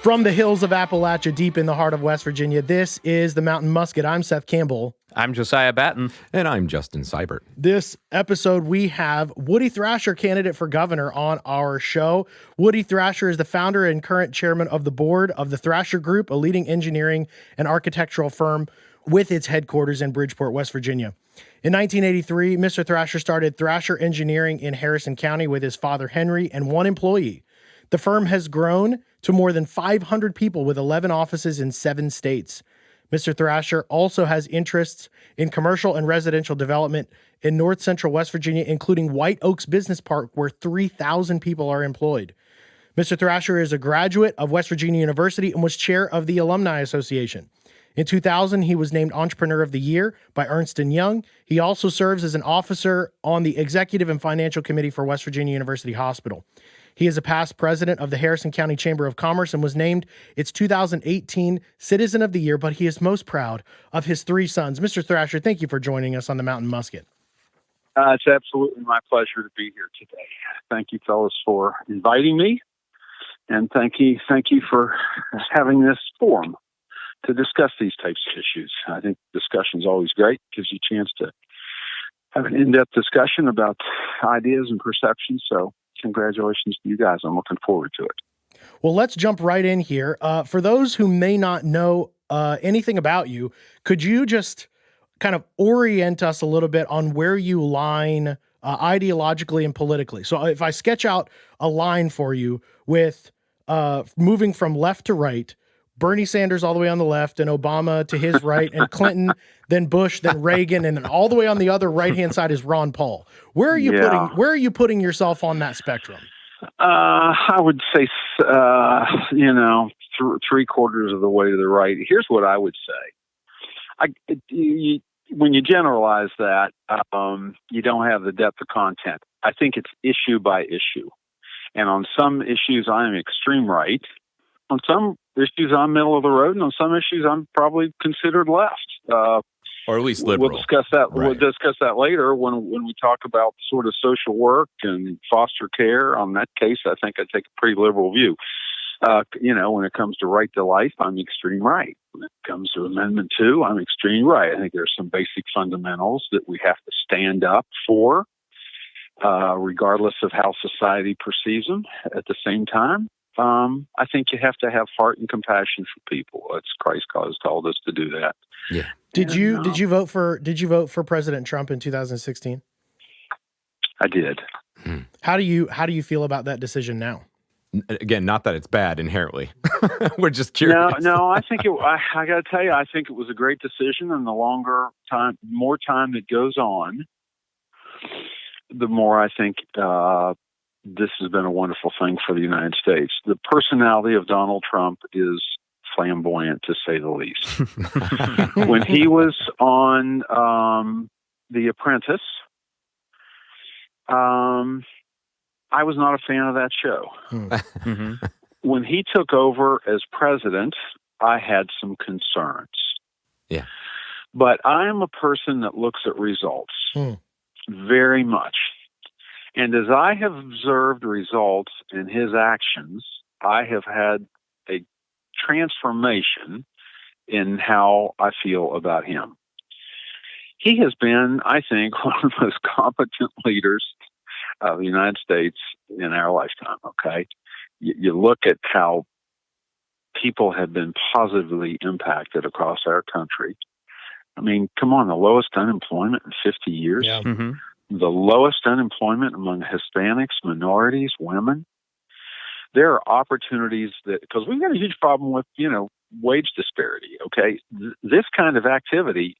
From the hills of Appalachia, deep in the heart of West Virginia, this is the Mountain Musket. I'm Seth Campbell. I'm Josiah Batten. And I'm Justin Seibert. This episode, we have Woody Thrasher, candidate for governor, on our show. Woody Thrasher is the founder and current chairman of the board of the Thrasher Group, a leading engineering and architectural firm with its headquarters in Bridgeport, West Virginia. In 1983, Mr. Thrasher started Thrasher Engineering in Harrison County with his father, Henry, and one employee. The firm has grown to more than 500 people with 11 offices in 7 states. Mr. Thrasher also has interests in commercial and residential development in north central West Virginia, including White Oaks Business Park, where 3,000 people are employed. Mr. Thrasher is a graduate of West Virginia University and was chair of the Alumni Association. In 2000, he was named Entrepreneur of the Year by Ernst & Young. He also serves as an officer on the Executive and Financial Committee for West Virginia University Hospital. He is a past president of the Harrison County Chamber of Commerce and was named its 2018 Citizen of the Year, but he is most proud of his 3 sons. Mr. Thrasher, thank you for joining us on the Mountain Musket. It's absolutely my pleasure to be here today. Thank you, fellas, for inviting me, and thank you for having this forum to discuss these types of issues. I think discussion is always great. Gives you a chance to have an in-depth discussion about ideas and perceptions. So congratulations to you guys. I'm looking forward to it. Well, let's jump right in here. For those who may not know anything about you, could you just kind of orient us a little bit on where you line ideologically and politically? So if I sketch out a line for you with moving from left to right, Bernie Sanders all the way on the left and Obama to his right and Clinton, then Bush, then Reagan, and then all the way on the other right-hand side is Ron Paul. Where are you putting yourself on that spectrum? I would say, 3/4 of the way to the right. Here's what I would say. When you generalize that, you don't have the depth of content. I think it's issue by issue. And on some issues, I am extreme right. On some issues, I'm middle of the road, and on some issues, I'm probably considered left. Or at least liberal. We'll discuss that. Right. We'll discuss that later when we talk about sort of social work and foster care. On that case, I think I take a pretty liberal view. When it comes to right to life, I'm extreme right. When it comes to Amendment 2, I'm extreme right. I think there's some basic fundamentals that we have to stand up for, regardless of how society perceives them. At the same time, I think you have to have heart and compassion for people. It's Christ has called us to do that. Yeah. Did you vote for President Trump in 2016? I did. How do you feel about that decision now? Again, not that it's bad inherently. We're just curious. No, I think I got to tell you, I think it was a great decision, and the more time that goes on, the more I think this has been a wonderful thing for the United States. The personality of Donald Trump is flamboyant, to say the least. When he was on The Apprentice, I was not a fan of that show. Mm-hmm. When he took over as president, I had some concerns. Yeah. But I am a person that looks at results very much. And as I have observed results in his actions, I have had a transformation in how I feel about him. He has been, I think, one of the most competent leaders of the United States in our lifetime, okay? You look at how people have been positively impacted across our country. I mean, come on, the lowest unemployment in 50 years. Yeah. Mm-hmm. The lowest unemployment among Hispanics, minorities, women. There are opportunities because we've got a huge problem with, wage disparity, okay? This kind of activity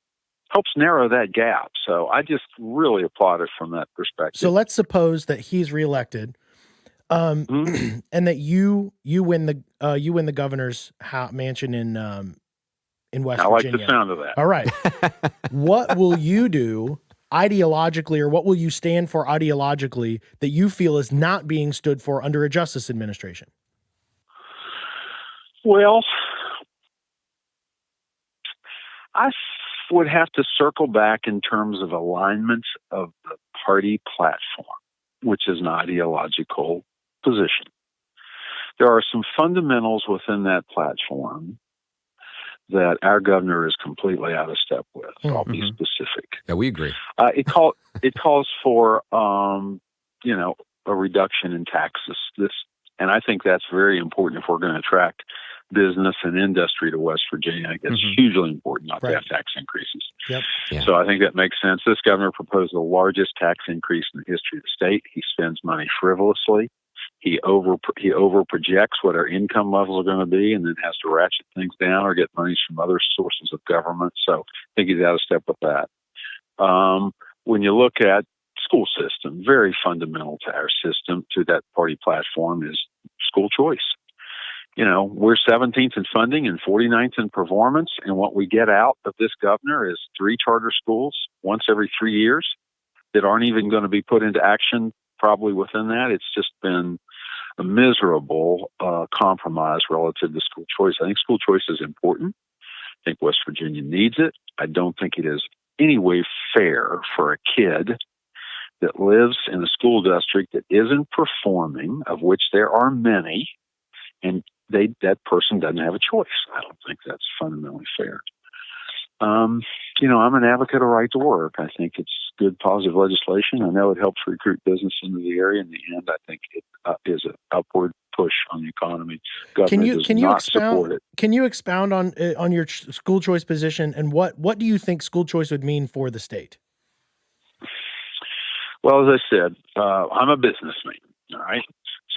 helps narrow that gap. So I just really applaud it from that perspective. So let's suppose that he's reelected, and that you win the governor's mansion in West Virginia. I like the sound of that. All right. What will you do ideologically, or what will you stand for ideologically that you feel is not being stood for under a justice administration? Well, I would have to circle back in terms of alignment of the party platform, which is an ideological position. there are some fundamentals within that platform that our governor is completely out of step with. I'll be specific. Yeah, we agree. It calls for a reduction in taxes. And I think that's very important if we're going to attract business and industry to West Virginia. I think it's hugely important not to have tax increases. Yep. Yeah. So I think that makes sense. This governor proposed the largest tax increase in the history of the state. He spends money frivolously. He over projects what our income levels are going to be, and then has to ratchet things down or get monies from other sources of government. So I think he's out of step with that. When you look at school system, very fundamental to our system, to that party platform, is school choice. We're 17th in funding and 49th in performance, and what we get out of this governor is 3 charter schools once every 3 years that aren't even going to be put into action probably within that. It's just been a miserable compromise relative to school choice. I think school choice is important. I think West Virginia needs it. I don't think it is any way fair for a kid that lives in a school district that isn't performing, of which there are many, and that person doesn't have a choice. I don't think that's fundamentally fair. I'm an advocate of right to work. I think it's good, positive legislation. I know it helps recruit business into the area. In the end, I think it is an upward push on the economy. Government does not support it. Can you expound on your school choice position, and what do you think school choice would mean for the state? Well, as I said, I'm a businessman, all right?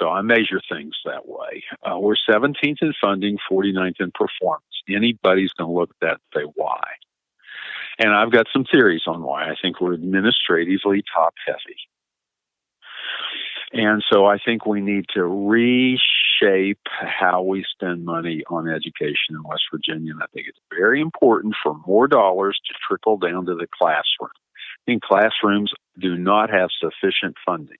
So I measure things that way. We're 17th in funding, 49th in performance. Anybody's going to look at that and say, why? And I've got some theories on why. I think we're administratively top-heavy. And so I think we need to reshape how we spend money on education in West Virginia. And I think it's very important for more dollars to trickle down to the classroom. I think classrooms do not have sufficient funding.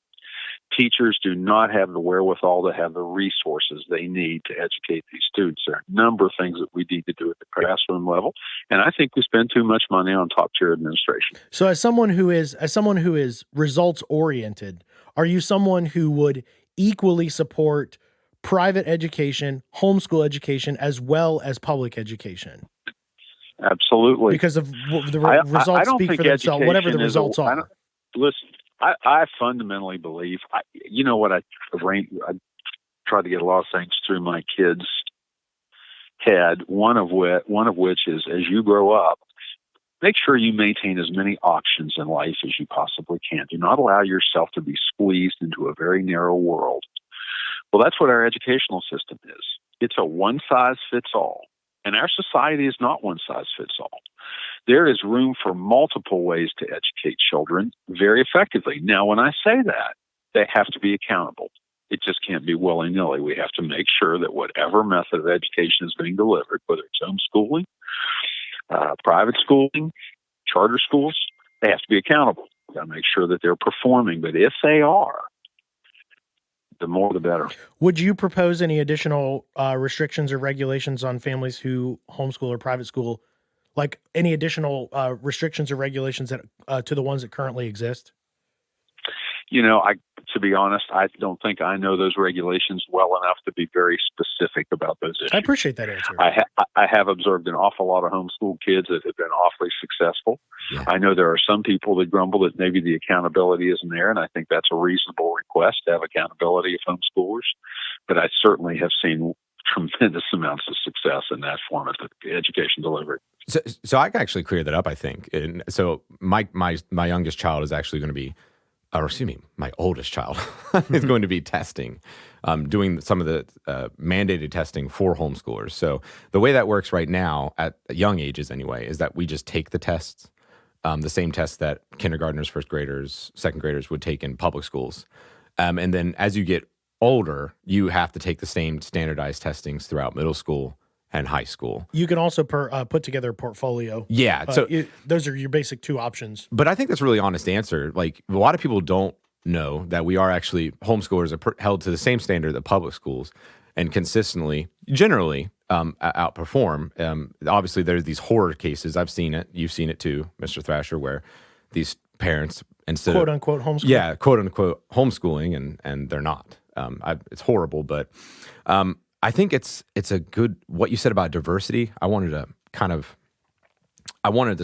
Teachers do not have the wherewithal to have the resources they need to educate these students. There are a number of things that we need to do at the classroom level, and I think we spend too much money on top-tier administration. So, as someone who is results oriented, are you someone who would equally support private education, homeschool education, as well as public education? Absolutely, because of the results speak for themselves. Whatever the results are. Listen. I fundamentally believe, I try to get a lot of things through my kids' head, one of which is, as you grow up, make sure you maintain as many options in life as you possibly can. Do not allow yourself to be squeezed into a very narrow world. Well, that's what our educational system is. It's a one-size-fits-all. And our society is not one-size-fits-all. There is room for multiple ways to educate children very effectively. Now, when I say that, they have to be accountable. It just can't be willy-nilly. We have to make sure that whatever method of education is being delivered, whether it's homeschooling, private schooling, charter schools, they have to be accountable. We've got to make sure that they're performing. But if they are, the more the better. Would you propose any additional restrictions or regulations on families who homeschool or private school, like any additional restrictions or regulations that to the ones that currently exist? To be honest, I don't think I know those regulations well enough to be very specific about those issues. I appreciate that answer. I have observed an awful lot of homeschool kids that have been awfully successful. Yeah. I know there are some people that grumble that maybe the accountability isn't there, and I think that's a reasonable request to have accountability of homeschoolers. But I certainly have seen tremendous amounts of success in that form of education delivery. So I can actually clear that up, I think. And so my youngest child is actually going to be, my oldest child is going to be testing, doing some of the mandated testing for homeschoolers. So the way that works right now, at young ages anyway, is that we just take the tests, the same tests that kindergartners, first graders, second graders would take in public schools. And then as you get older, you have to take the same standardized testings throughout middle school and high school. You can also put together a portfolio. Yeah. So those are your basic two options. But I think that's a really honest answer. Like, a lot of people don't know that we are actually, homeschoolers are held to the same standard that public schools, and consistently, generally, outperform. Obviously, there's these horror cases. I've seen it. You've seen it too, Mr. Thrasher, where these parents, instead quote unquote homeschooling. Yeah, quote unquote homeschooling, and they're not. It's horrible, but I think it's a good, what you said about diversity. I wanted to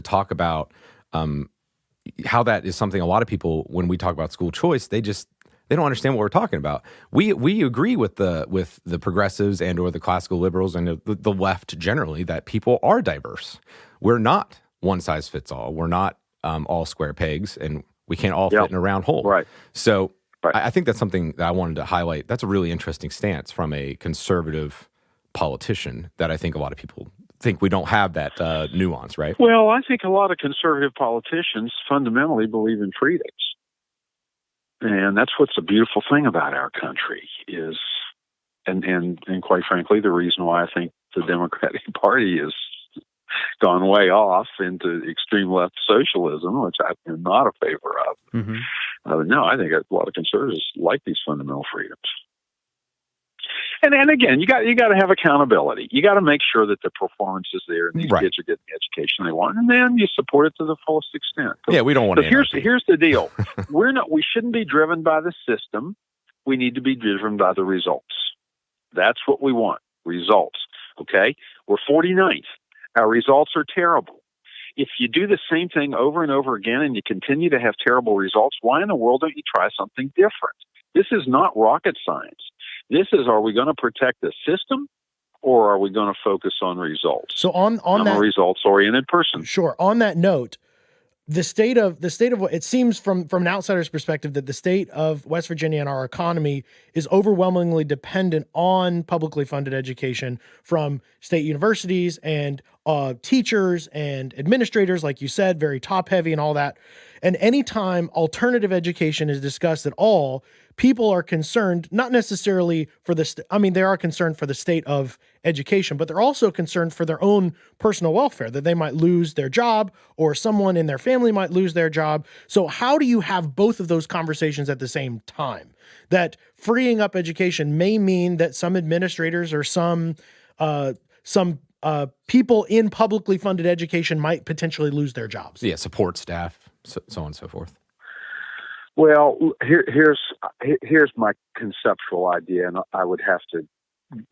talk about how that is something a lot of people, when we talk about school choice, they don't understand what we're talking about. We agree with the progressives and or the classical liberals and the left generally that people are diverse. We're not one size fits all. We're not all square pegs, and we can't all fit in a round hole. Right. So right. I think that's something that I wanted to highlight. That's a really interesting stance from a conservative politician that I think a lot of people think we don't have that nuance, right? Well, I think a lot of conservative politicians fundamentally believe in freedoms. And that's what's a beautiful thing about our country is, and quite frankly, the reason why I think the Democratic Party has gone way off into extreme left socialism, which I am not a favor of. Mm-hmm. No, I think a lot of conservatives like these fundamental freedoms. And again, you got to have accountability. You got to make sure that the performance is there and these kids are getting the education they want, and then you support it to the fullest extent. Yeah, we don't want to. Here's the deal: we shouldn't be driven by the system. We need to be driven by the results. That's what we want: results. Okay, we're 49th. Our results are terrible. If you do the same thing over and over again and you continue to have terrible results, why in the world don't you try something different? This is not rocket science. This is, are we going to protect the system or are we going to focus on results? So I'm a results-oriented person. Sure. On that note, the state of it seems from an outsider's perspective that the state of West Virginia and our economy is overwhelmingly dependent on publicly funded education from state universities and teachers and administrators, like you said, very top heavy and all that. And anytime alternative education is discussed at all, people are concerned, not necessarily for they are concerned for the state of education, but they're also concerned for their own personal welfare, that they might lose their job or someone in their family might lose their job. So how do you have both of those conversations at the same time? That freeing up education may mean that some administrators or some people in publicly funded education might potentially lose their jobs. Yeah, support staff, so on and so forth. Well, here's my conceptual idea, and I would have to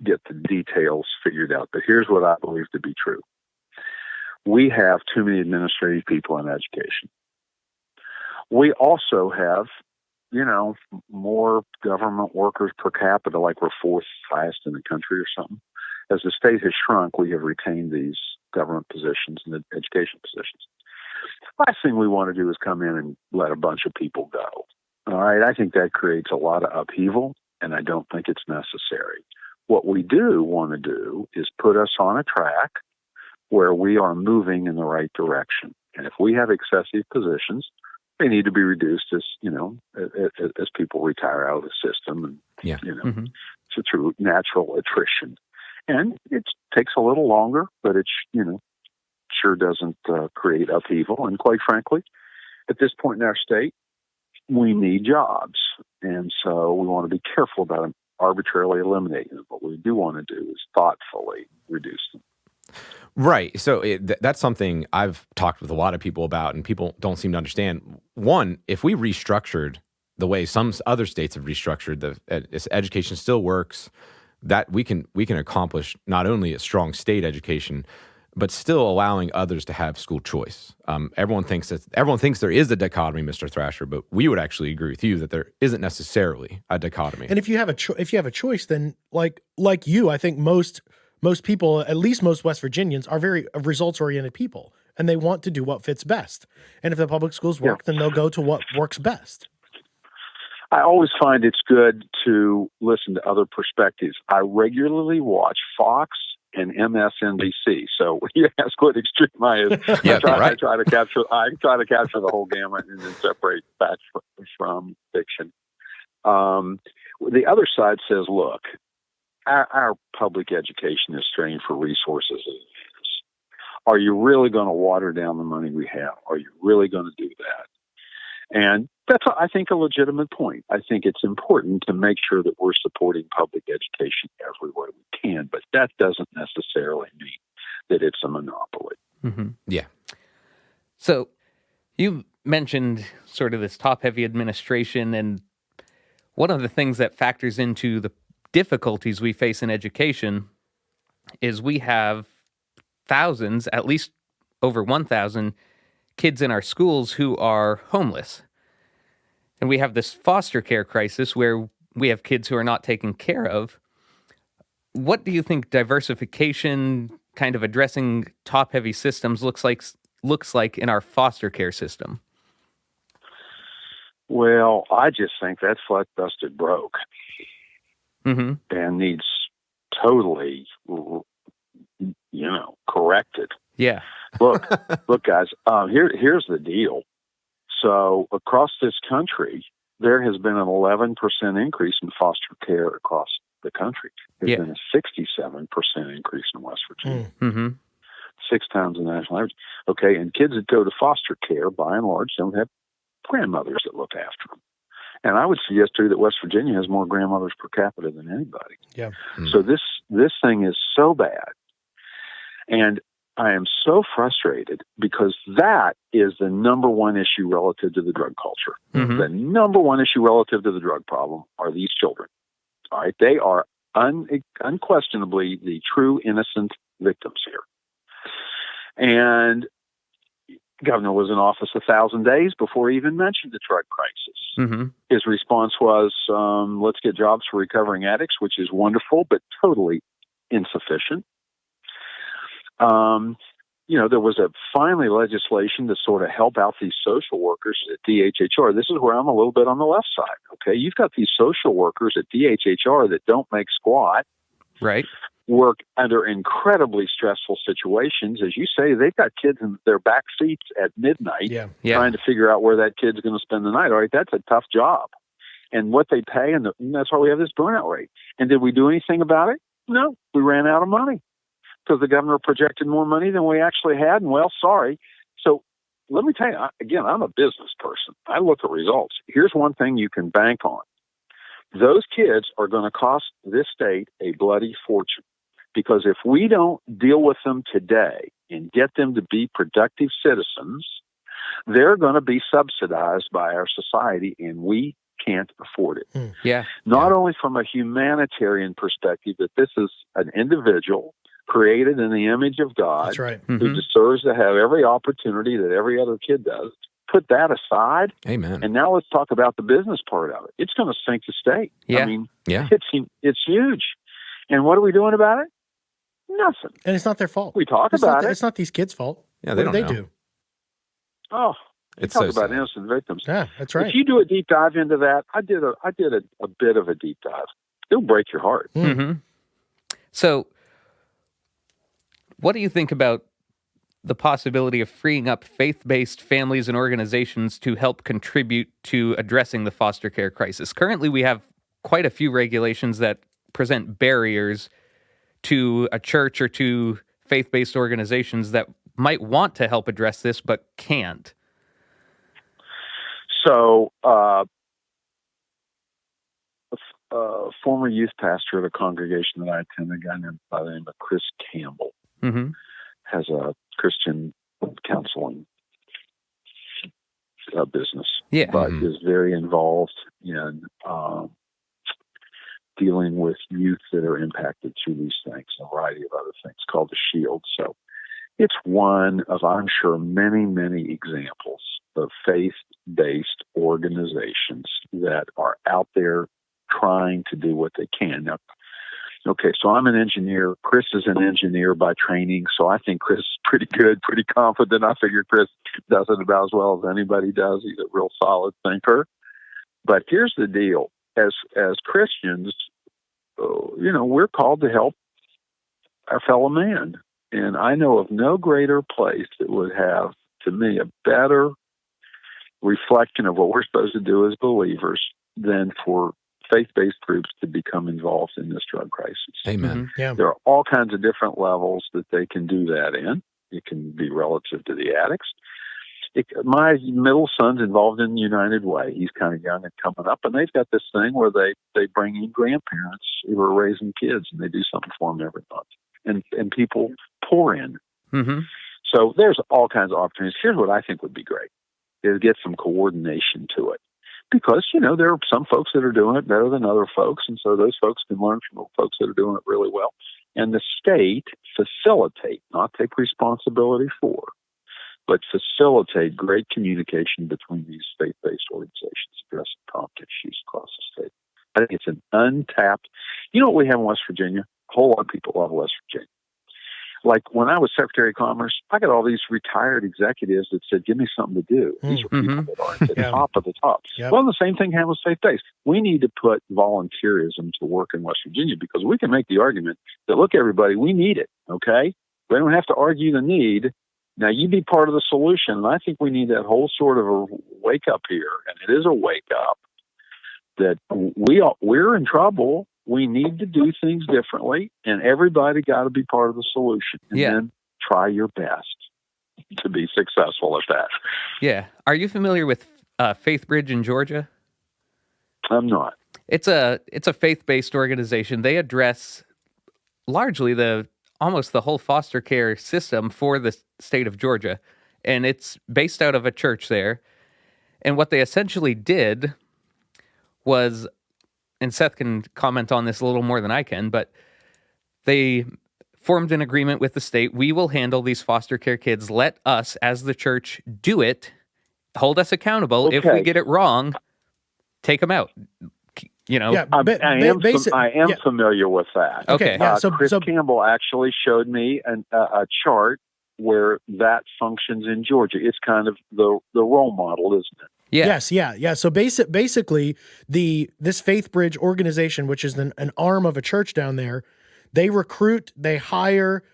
get the details figured out. But here's what I believe to be true: we have too many administrative people in education. We also have, more government workers per capita, like we're fourth highest in the country or something. As the state has shrunk, we have retained these government positions and the education positions. Last thing we want to do is come in and let a bunch of people go. All right. I think that creates a lot of upheaval, and I don't think it's necessary. What we do want to do is put us on a track where we are moving in the right direction. And if we have excessive positions, they need to be reduced as people retire out of the system and, so through natural attrition. And it takes a little longer, but it's, sure doesn't create upheaval. And quite frankly, at this point in our state, we need jobs. And so we want to be careful about arbitrarily eliminating them. What we do want to do is thoughtfully reduce them. Right. So that's something I've talked with a lot of people about, and people don't seem to understand. One, if we restructured the way some other states have restructured, education still works, that we can accomplish not only a strong state education, but still allowing others to have school choice. Everyone thinks there is a dichotomy, Mr. Thrasher, but we would actually agree with you that there isn't necessarily a dichotomy. And if you have a choice, then like you, I think most people, at least most West Virginians, are very results-oriented people, and they want to do what fits best. And if the public schools work, then they'll go to what works best. I always find it's good to listen to other perspectives. I regularly watch Fox and MSNBC. So when you ask what extreme I is, I try to capture the whole gamut and then separate fact from fiction. The other side says, look, our public education is strained for resources as it is. Are you really going to water down the money we have? Are you really going to do that? And that's, I think, a legitimate point. I think it's important to make sure that we're supporting public education everywhere we can, but that doesn't necessarily mean that it's a monopoly. Mm-hmm. Yeah. So you mentioned sort of this top-heavy administration, and one of the things that factors into the difficulties we face in education is we have thousands, at least over 1,000 kids in our schools who are homeless. And we have this foster care crisis where we have kids who are not taken care of. What do you think diversification, kind of addressing top-heavy systems, looks like in our foster care system? Well, I just think that's flat busted broke Mm-hmm. and needs totally, corrected. Yeah. Look, guys. Here's the deal. So across this country, there has been an 11% increase in foster care across the country. There's been a 67% increase in West Virginia. Mm-hmm. 6 times the national average. Okay, and kids that go to foster care, by and large, don't have grandmothers that look after them. And I would suggest too that West Virginia has more grandmothers per capita than anybody. Yeah. So this thing is so bad, and I am so frustrated because that is the number one issue relative to the drug culture. Mm-hmm. The number one issue relative to the drug problem are these children. All right, they are unquestionably the true innocent victims here. And governor was in office 1,000 days before he even mentioned the drug crisis. Mm-hmm. His response was, let's get jobs for recovering addicts, which is wonderful, but totally insufficient. There was finally legislation to sort of help out these social workers at DHHR. This is where I'm a little bit on the left side. Okay. You've got these social workers at DHHR that don't make squat. Right. Work under incredibly stressful situations. As you say, they've got kids in their back seats at midnight trying to figure out where that kid's going to spend the night. All right. That's a tough job. And what they pay, and that's why we have this burnout rate. And did we do anything about it? No, we ran out of money because the governor projected more money than we actually had. And well, sorry. So let me tell you, again, I'm a business person. I look at results. Here's one thing you can bank on. Those kids are going to cost this state a bloody fortune, because if we don't deal with them today and get them to be productive citizens, they're going to be subsidized by our society, and we can't afford it. Yeah. Not only from a humanitarian perspective, that this is an individual created in the image of God. That's right. Mm-hmm. Who deserves to have every opportunity that every other kid does. Put that aside. Amen. And now let's talk about the business part of it. It's going to sink the state. Yeah. I mean, Yeah. it's huge. And what are we doing about it? Nothing. And it's not their fault. We talk It's about not, it. It's not these kids' fault. Yeah, What they did don't they know. do? Oh, It's talk so about sad. innocent victims. Yeah, that's right. If you do a deep dive into that, I did a bit of a deep dive. It'll break your heart. Mm-hmm. So, what do you think about the possibility of freeing up faith-based families and organizations to help contribute to addressing the foster care crisis? Currently, we have quite a few regulations that present barriers to a church or to faith-based organizations that might want to help address this but can't. So, a former youth pastor at a congregation that I attend, a guy by the name of Chris Campbell, Mm-hmm. has a Christian counseling business, Yeah. but is very involved in dealing with youth that are impacted through these things, a variety of other things, called the Shield. So it's one of, I'm sure, many, many examples of faith-based organizations that are out there trying to do what they can. Now, okay, so I'm an engineer. Chris is an engineer by training, so I think Chris is pretty good, pretty confident. I figure Chris does it about as well as anybody does. He's a real solid thinker. But here's the deal. As Christians, we're called to help our fellow man. And I know of no greater place that would have, to me, a better reflection of what we're supposed to do as believers than for faith-based groups to become involved in this drug crisis. Amen. Mm-hmm. Yeah. There are all kinds of different levels that they can do that in. It can be relative to the addicts. My middle son's involved in United Way. He's kind of young and coming up, and they've got this thing where they bring in grandparents who are raising kids, and they do something for them every month. And people pour in. Mm-hmm. So there's all kinds of opportunities. Here's what I think would be great, is get some coordination to it. because, there are some folks that are doing it better than other folks, and so those folks can learn from the folks that are doing it really well. And the state facilitate, not take responsibility for, but facilitate great communication between these state-based organizations addressing prompt issues across the state. I think it's an untapped, what we have in West Virginia? A whole lot of people love West Virginia. Like when I was Secretary of Commerce, I got all these retired executives that said, give me something to do. These are people that are at the top of the top. Yep. Well, the same thing happens with faith-based. We need to put volunteerism to work in West Virginia because we can make the argument that, look, everybody, we need it, okay? We don't have to argue the need. Now, you be part of the solution. And I think we need that whole sort of a wake up here, and it is a wake up, that we're in trouble. We need to do things differently, and everybody got to be part of the solution. And then try your best to be successful at that. Yeah. Are you familiar with Faith Bridge in Georgia? I'm not. It's a faith-based organization. They address largely almost the whole foster care system for the state of Georgia, and it's based out of a church there. And what they essentially did was, and Seth can comment on this a little more than I can, but they formed an agreement with the state. We will handle these foster care kids. Let us, as the church, do it. Hold us accountable. Okay. If we get it wrong, take them out. Yeah, I am familiar with that. Okay. Yeah, Chris Campbell actually showed me a chart where that functions in Georgia. It's kind of the role model, isn't it? Yeah. Yes, yeah. So basically, this Faith Bridge organization, which is an arm of a church down there, they recruit, they hire,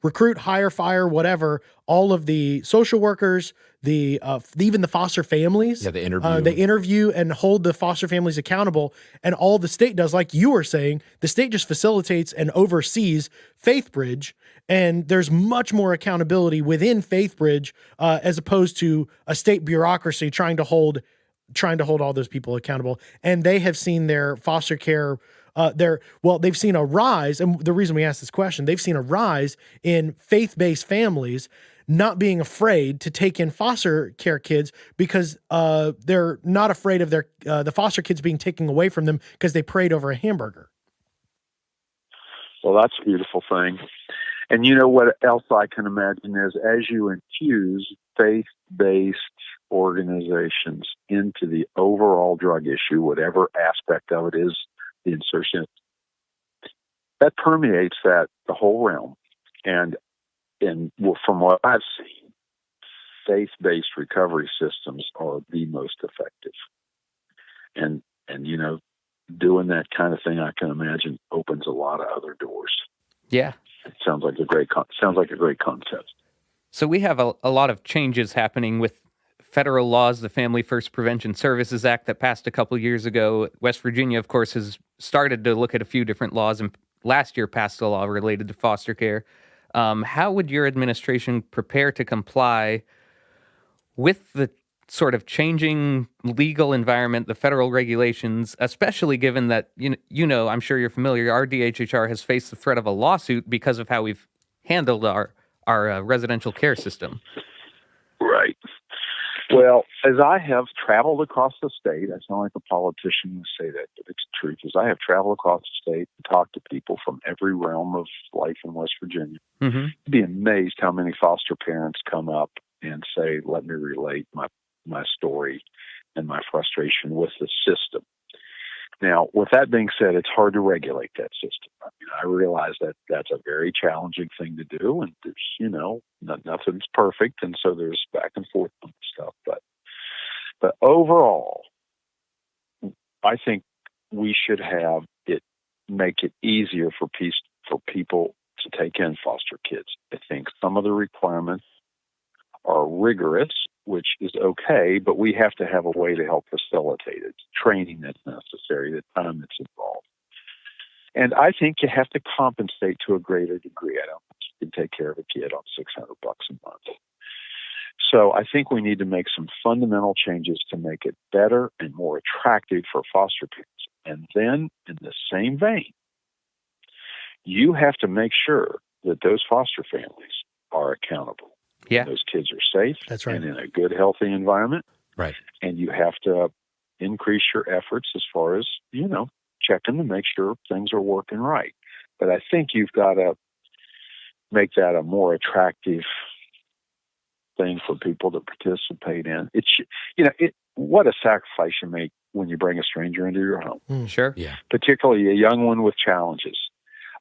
recruit, hire, fire, whatever, all of the social workers, even the foster families. Yeah, they interview and hold the foster families accountable. And all the state does, like you were saying, the state just facilitates and oversees Faith Bridge. And there's much more accountability within Faith Bridge as opposed to a state bureaucracy trying to hold all those people accountable. And they have seen their foster care they've seen a rise, and the reason we asked this question, they've seen a rise in faith-based families not being afraid to take in foster care kids because they're not afraid of the foster kids being taken away from them because they prayed over a hamburger. Well, that's a beautiful thing. And you know what else I can imagine is as you infuse faith-based organizations into the overall drug issue, whatever aspect of it is, the insertion, that permeates the whole realm. And from what I've seen, faith-based recovery systems are the most effective. And doing that kind of thing, I can imagine, opens a lot of other doors. Yeah. It sounds like a great concept. So we have a lot of changes happening with federal laws, the Family First Prevention Services Act that passed a couple years ago. West Virginia, of course, has started to look at a few different laws, and last year passed a law related to foster care. How would your administration prepare to comply with the sort of changing legal environment, the federal regulations, especially given that, I'm sure you're familiar, our DHHR has faced the threat of a lawsuit because of how we've handled our residential care system? Right. Well, as I have traveled across the state, I sound like a politician to say that, but it's the truth. As I have traveled across the state and talked to people from every realm of life in West Virginia, you'd be amazed how many foster parents come up and say, let me relate my story and my frustration with the system. Now, with that being said, it's hard to regulate that system. I mean, I realize that that's a very challenging thing to do, and there's, nothing's perfect, and so there's back and forth on stuff. But overall, I think we should make it easier for people to take in foster kids. I think some of the requirements are rigorous, which is okay, but we have to have a way to help facilitate it, training that's necessary, the time that's involved. And I think you have to compensate to a greater degree. I don't think you can take care of a kid on $600 a month. So I think we need to make some fundamental changes to make it better and more attractive for foster parents. And then, in the same vein, you have to make sure that those foster families are accountable. Yeah. Those kids are safe. That's right. And in a good, healthy environment. Right. And you have to increase your efforts as far as, checking to make sure things are working right. But I think you've got to make that a more attractive thing for people to participate in. What a sacrifice you make when you bring a stranger into your home. Sure. Yeah. Particularly a young one with challenges.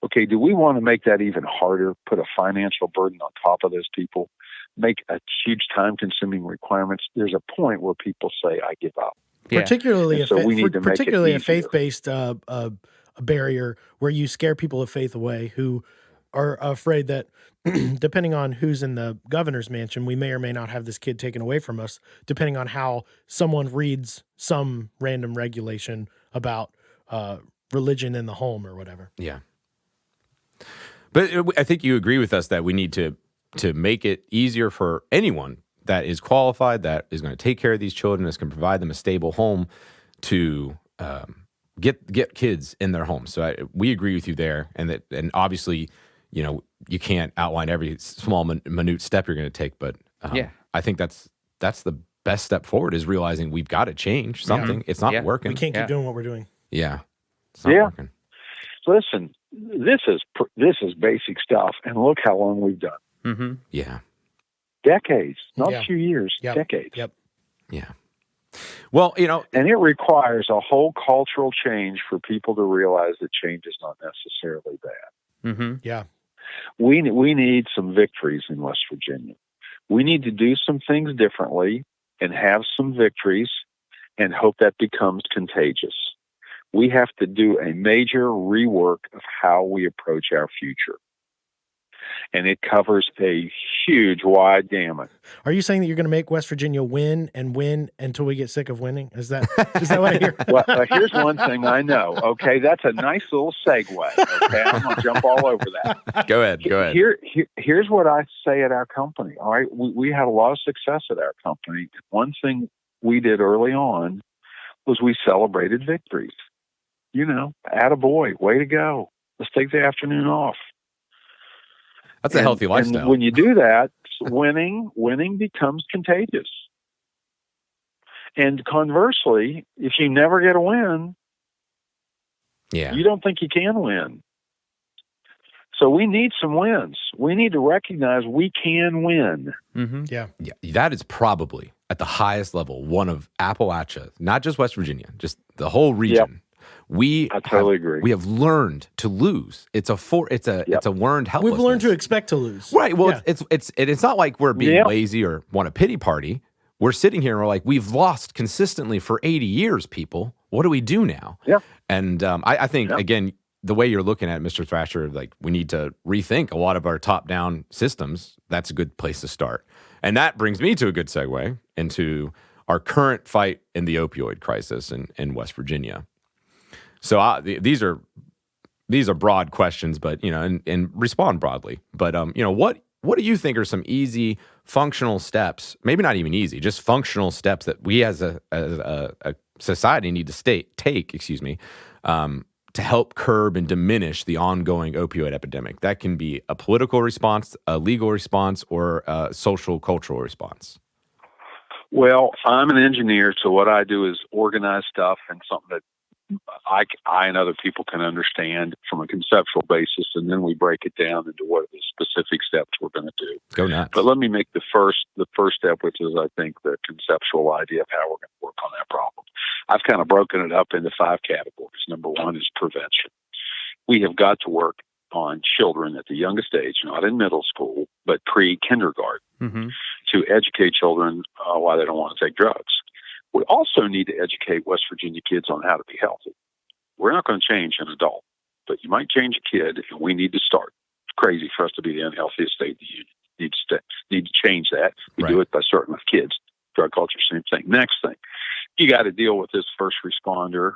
Okay, do we want to make that even harder, put a financial burden on top of those people, make a huge time-consuming requirements? There's a point where people say, I give up. Yeah. Particularly And so we need to make it particularly a easier. faith-based barrier where you scare people of faith away who are afraid that depending on who's in the governor's mansion, we may or may not have this kid taken away from us, depending on how someone reads some random regulation about religion in the home or whatever. Yeah. But I think you agree with us that we need to make it easier for anyone that is qualified, that is going to take care of these children, that can provide them a stable home to get kids in their homes. So we agree with you there, and obviously, you can't outline every small minute step you're going to take, but I think that's the best step forward is realizing we've got to change something. It's not working. We can't keep doing what we're doing. Yeah, it's not working. Listen, this is basic stuff, and look how long we've done. Mm-hmm. Yeah. Decades, not a few years, decades. Yep. Yeah. Well, and it requires a whole cultural change for people to realize that change is not necessarily bad. Mm-hmm. Yeah. We need some victories in West Virginia. We need to do some things differently and have some victories and hope that becomes contagious. We have to do a major rework of how we approach our future. And it covers a huge, wide gamut. Are you saying that you're going to make West Virginia win and win until we get sick of winning? Is that what I hear? Well, here's one thing I know. Okay, that's a nice little segue. Okay, I'm going to jump all over that. Go ahead. Here's what I say at our company. All right, we had a lot of success at our company. One thing we did early on was we celebrated victories. Attaboy, way to go. Let's take the afternoon off. That's a healthy lifestyle. And when you do that, winning becomes contagious. And conversely, if you never get a win, you don't think you can win. So we need some wins. We need to recognize we can win. Mm-hmm. Yeah. That is probably at the highest level, one of Appalachia, not just West Virginia, just the whole region. I totally agree. We have learned to lose. It's a learned helplessness. We've learned to expect to lose. Right. Well, it's not like we're being lazy or want a pity party. We're sitting here and we're like, we've lost consistently for 80 years, people. What do we do now? Yeah. And I think, again, the way you're looking at it, Mr. Thrasher, like we need to rethink a lot of our top-down systems. That's a good place to start. And that brings me to a good segue into our current fight in the opioid crisis in West Virginia. So these are broad questions, but and respond broadly. But what do you think are some easy functional steps? Maybe not even easy, just functional steps that we as a society need to take. To help curb and diminish the ongoing opioid epidemic. That can be a political response, a legal response, or a social cultural response. Well, I'm an engineer, so what I do is organize stuff and something that I and other people can understand from a conceptual basis, and then we break it down into what are the specific steps we're going to do. Go nuts. But let me make the first step, which is, I think, the conceptual idea of how we're going to work on that problem. I've kind of broken it up into 5 categories. Number 1 is prevention. We have got to work on children at the youngest age, not in middle school, but pre-kindergarten, to educate children why they don't want to take drugs. We also need to educate West Virginia kids on how to be healthy. We're not going to change an adult, but you might change a kid, and we need to start. It's crazy for us to be the unhealthiest state in the union. Need to change that. We do it by starting with kids. Drug culture, same thing. Next thing, you got to deal with this first responder.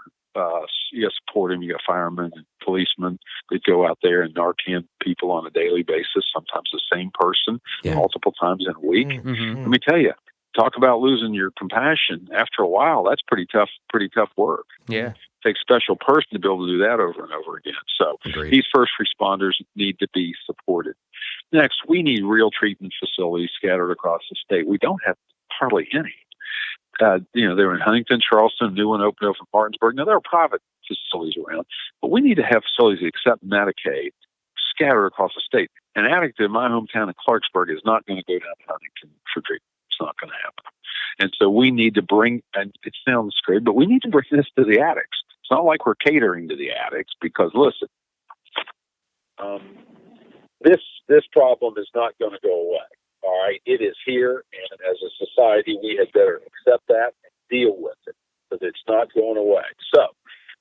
You got to support him. You got firemen and policemen that go out there and Narcan people on a daily basis, sometimes the same person, multiple times in a week. Mm-hmm. Let me tell you, talk about losing your compassion. After a while, that's pretty tough work. Yeah. It takes a special person to be able to do that over and over again. So these first responders need to be supported. Next, we need real treatment facilities scattered across the state. We don't have hardly any. They were in Huntington, Charleston, new one opened up in Martinsburg. Now, there are private facilities around, but we need to have facilities that accept Medicaid scattered across the state. An addict in my hometown of Clarksburg is not going to go down to Huntington for treatment. It's not going to happen. And so we need to bring, and it sounds great, but we need to bring this to the addicts. It's not like we're catering to the addicts because, listen, this problem is not going to go away. All right, it is here, and as a society, we had better accept that and deal with it because it's not going away. So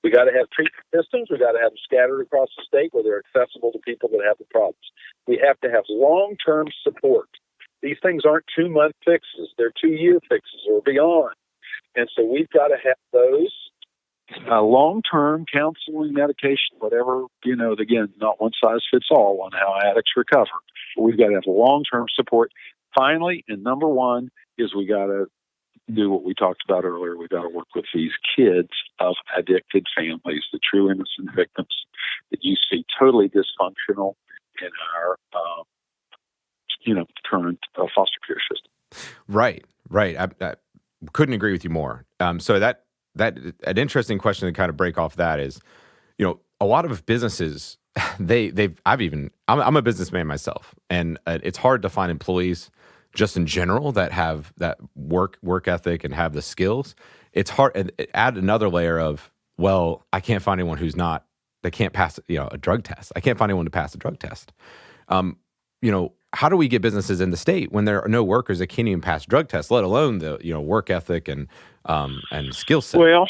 we got to have treatment systems. We got to have them scattered across the state where they're accessible to people that have the problems. We have to have long-term support. These things aren't 2-month fixes; they're 2-year fixes or beyond. And so we've got to have those long-term counseling, medication, whatever. Again, not one size fits all on how addicts recover. We've got to have long-term support. Finally, and number one is we got to do what we talked about earlier. We got to work with these kids of addicted families, the true innocent victims that you see totally dysfunctional in our, current foster care system. Right. I couldn't agree with you more. So that an interesting question to kind of break off that is, a lot of businesses, I'm a businessman myself, and it's hard to find employees just in general that have that work ethic and have the skills. It's hard, and add another layer of, well, I can't find anyone they can't pass, a drug test. I can't find anyone to pass a drug test. How do we get businesses in the state when there are no workers that can't even pass drug tests, let alone the work ethic and skill set? Well,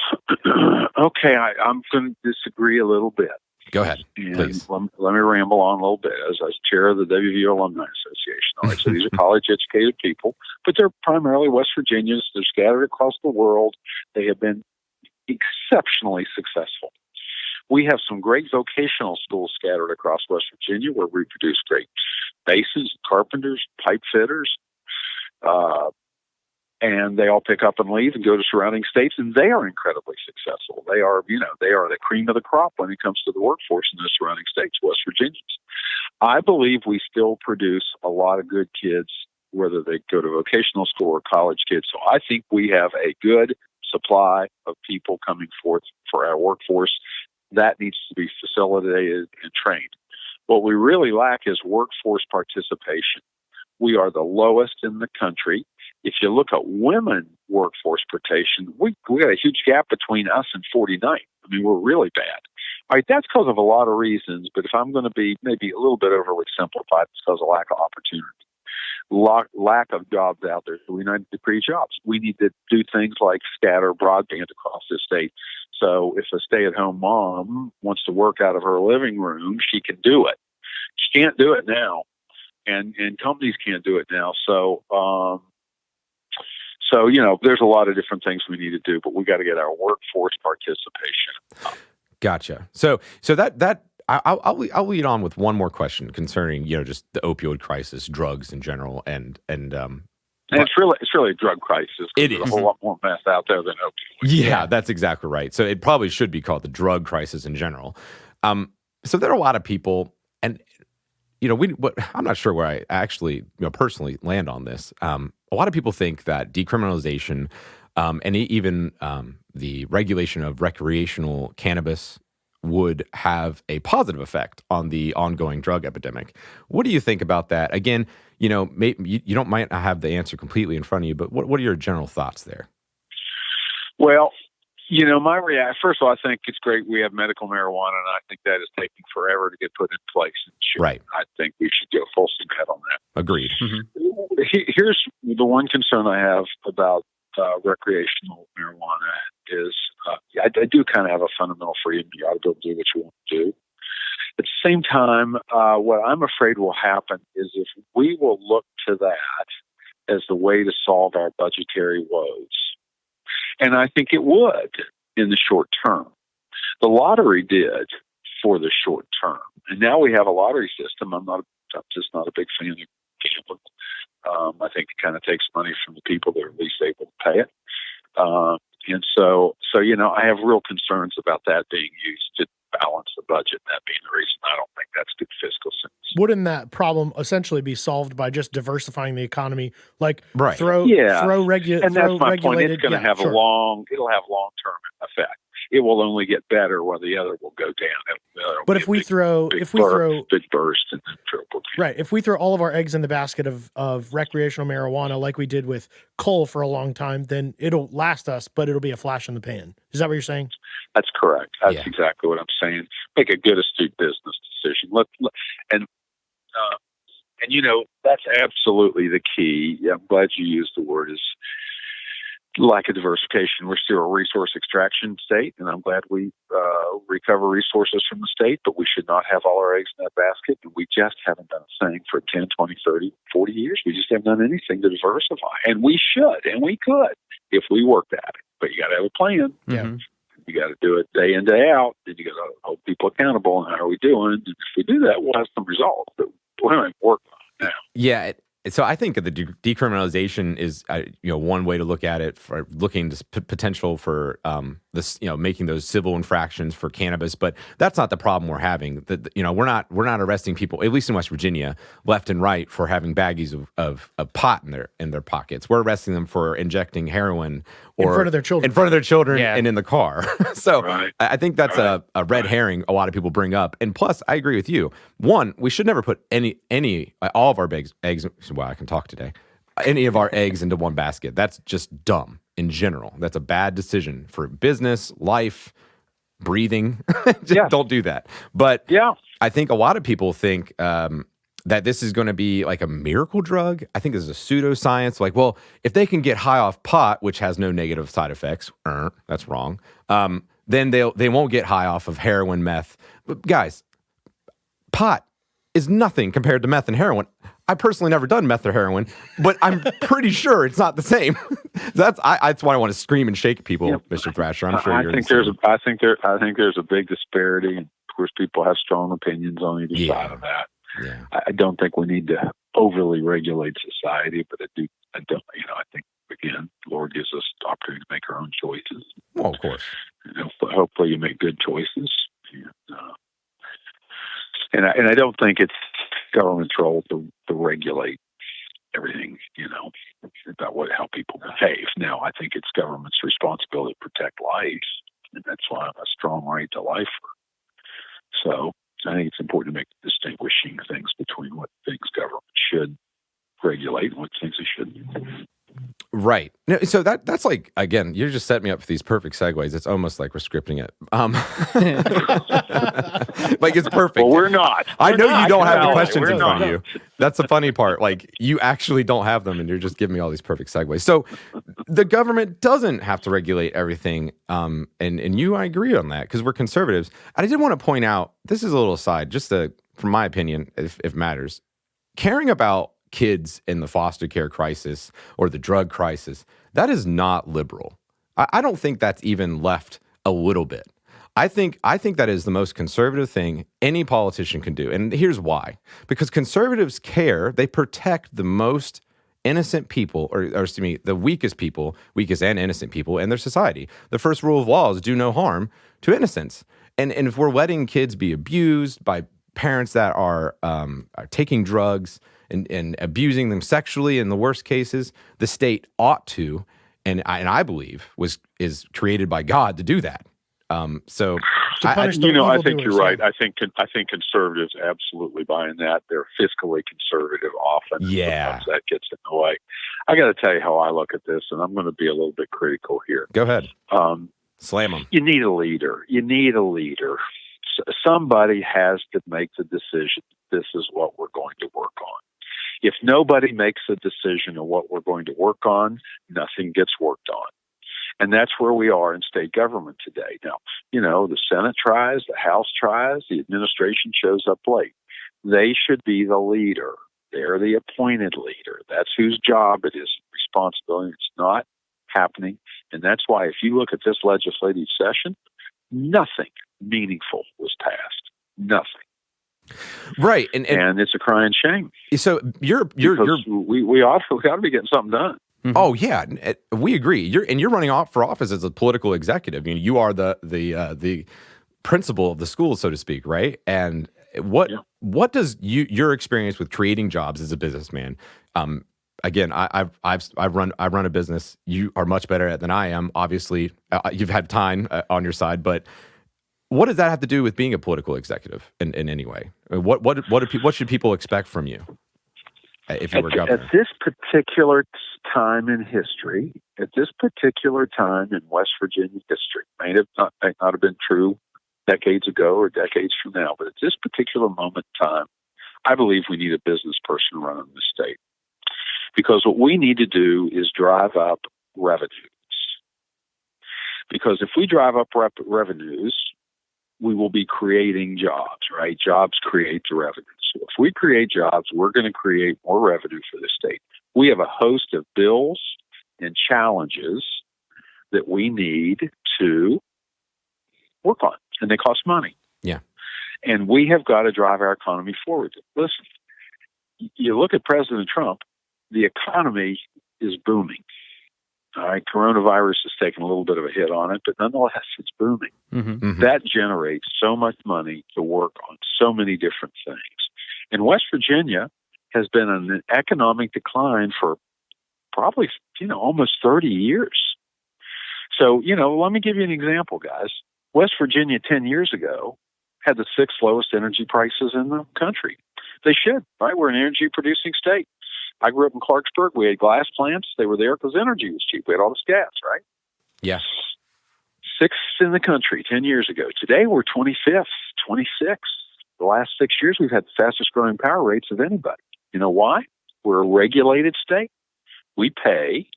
okay, I'm going to disagree a little bit. Go ahead, and please. Let me ramble on a little bit as chair of the WVU Alumni Association. All right, so these are college-educated people, but they're primarily West Virginians. They're scattered across the world. They have been exceptionally successful. We have some great vocational schools scattered across West Virginia where we produce great masons, carpenters, pipe fitters, and they all pick up and leave and go to surrounding states, and they are incredibly successful. They are the cream of the crop when it comes to the workforce in the surrounding states, West Virginians. I believe we still produce a lot of good kids, whether they go to vocational school or college kids. So I think we have a good supply of people coming forth for our workforce. That needs to be facilitated and trained. What we really lack is workforce participation. We are the lowest in the country. If you look at women workforce participation, we got a huge gap between us and 49. I mean, we're really bad. All right, that's because of a lot of reasons, but if I'm going to be maybe a little bit overly simplified, it's because of lack of opportunity. Lack of jobs out there. So we need to create jobs. We need to do things like scatter broadband across the state. So if a stay-at-home mom wants to work out of her living room, she can do it. She can't do it now, and companies can't do it now. So there's a lot of different things we need to do, but we got to get our workforce participation up. Gotcha. So that I'll lead on with one more question concerning just the opioid crisis, drugs in general, and it's really a drug crisis. It is a whole lot more meth out there than opioids. Yeah, that's exactly right. So it probably should be called the drug crisis in general. So there are a lot of people, and I'm not sure where I actually personally land on this. A lot of people think that decriminalization and even the regulation of recreational cannabis would have a positive effect on the ongoing drug epidemic. What do you think about that? Again, maybe you might not have the answer completely in front of you, but what are your general thoughts there? Well, first of all, I think it's great we have medical marijuana, and I think that is taking forever to get put in place. Right. I think we should go full steam ahead on that. Agreed. Mm-hmm. Here's the one concern I have about recreational marijuana is I do kind of have a fundamental freedom. You ought to be able to do what you want to do. At the same time, what I'm afraid will happen is if we will look to that as the way to solve our budgetary woes. And I think it would in the short term. The lottery did for the short term. And now we have a lottery system. I'm just not a big fan of gambling. I think it kind of takes money from the people that are least able to pay it. And so I have real concerns about that being used to balance the budget, that being the reason I don't think that's good fiscal wouldn't that problem essentially be solved by just diversifying the economy? Like Right. throw And that's my point. regulated. It's going to have sure. it'll have long-term effect. It will only get better while the other will go down. But if we throw big burst and then triple. Right. If we throw all of our eggs in the basket of recreational marijuana like we did with coal for a long time, then it'll last us, but it'll be a flash in the pan. Is that what you're saying? That's correct. That's exactly what I'm saying. Make a good, astute business decision. And that's absolutely the key. I'm glad you used the word is lack of diversification. We're still a resource extraction state, and I'm glad we recover resources from the state, but we should not have all our eggs in that basket. And we just haven't done a thing for 10, 20, 30, 40 years. We just haven't done anything to diversify. And we should, and we could if we worked at it. But you got to have a plan. Mm-hmm. You got to do it day in, day out. Then you got to hold people accountable. And how are we doing? And if we do that, we'll have some results. But we don't work on it now. Yeah. So I think the decriminalization is, one way to look at it, for looking to potential for this, making those civil infractions for cannabis. But that's not the problem we're having. We're not arresting people, at least in West Virginia, left and right for having baggies of pot in their pockets. We're arresting them for injecting heroin in front of their children, and in the car. So right. I think that's a red herring a lot of people bring up. And plus, I agree with you. One, we should never put all of our eggs. Wow, I can talk today. Any of our eggs into one basket. That's just dumb in general. That's a bad decision for business, life, breathing. Don't do that. But I think a lot of people think that this is going to be like a miracle drug. I think this is a pseudoscience. Like, well, if they can get high off pot, which has no negative side effects, that's wrong. Then they won't get high off of heroin, meth. But guys, pot is nothing compared to meth and heroin. I personally never done meth or heroin, but I'm pretty sure it's not the same. That's why I want to scream and shake at people, Mr. Thrasher. I'm sure you're. I think there's a big disparity, and of course, people have strong opinions on either side of that. Yeah. I don't think we need to overly regulate society, but I think again, the Lord gives us the opportunity to make our own choices. Well, of course. Hopefully, you make good choices. And I don't think it's government's role to regulate everything, about how people behave. Now, I think it's government's responsibility to protect life, and that's why I'm a strong right to life. So I think it's important to make distinguishing things between what things government should regulate and what things it shouldn't. Right. No, so that's like, again, you're just setting me up for these perfect segues. It's almost like we're scripting it. Like it's perfect. Well, we're not. I know you don't have the questions We're in front of you. That's the funny part. Like you actually don't have them and you're just giving me all these perfect segues. So the government doesn't have to regulate everything. And I agree on that because we're conservatives. And I did want to point out, this is a little aside, just from my opinion, if it matters, caring about kids in the foster care crisis or the drug crisis, that is not liberal. I don't think that's even left a little bit. I think that is the most conservative thing any politician can do. And here's why. Because conservatives care, they protect the most innocent people, or excuse me, the weakest and innocent people in their society. The first rule of law is do no harm to innocents. And if we're letting kids be abused by parents that are taking drugs and abusing them sexually in the worst cases, the state ought to, and I believe is created by God to do that. So I think you're right. I think conservatives absolutely buy in that. They're fiscally conservative often. Yeah, sometimes that gets in the way. I got to tell you how I look at this, and I'm going to be a little bit critical here. Go ahead. Slam them. You need a leader. Somebody has to make the decision. This is what we're going to work on. If nobody makes a decision on what we're going to work on, nothing gets worked on. And that's where we are in state government today. Now, the Senate tries, the House tries, the administration shows up late. They should be the leader. They're the appointed leader. That's whose job it is, responsibility. It's not happening. And that's why if you look at this legislative session, nothing meaningful was passed. Nothing. Right, and it's a crying shame. So we ought to be getting something done. Mm-hmm. Oh yeah, we agree. You're running for office as a political executive. You are the principal of the school, so to speak, right? And What does your experience with creating jobs as a businessman? Again, I've run a business. You are much better at it than I am. Obviously, you've had time on your side, but what does that have to do with being a political executive in any way? What should people expect from you if you were governor? At this particular time in history, at this particular time in West Virginia history, may not have been true decades ago or decades from now, but at this particular moment in time, I believe we need a business person running the state. Because what we need to do is drive up revenues. Because if we drive up revenues, we will be creating jobs, right? Jobs create the revenue. So if we create jobs, we're going to create more revenue for the state. We have a host of bills and challenges that we need to work on, and they cost money. Yeah. And we have got to drive our economy forward. Listen, you look at President Trump, the economy is booming. All right, coronavirus has taken a little bit of a hit on it, but nonetheless, it's booming. Mm-hmm. Mm-hmm. That generates so much money to work on so many different things. And West Virginia has been in an economic decline for probably, almost 30 years. So, let me give you an example, guys. West Virginia 10 years ago had the 6th lowest energy prices in the country. They should, right? We're an energy producing state. I grew up in Clarksburg. We had glass plants. They were there because energy was cheap. We had all this gas, right? Yeah. 6th in the country 10 years ago. Today, we're 25th, 26th. The last 6 years, we've had the fastest growing power rates of anybody. You know why? We're a regulated state. We pay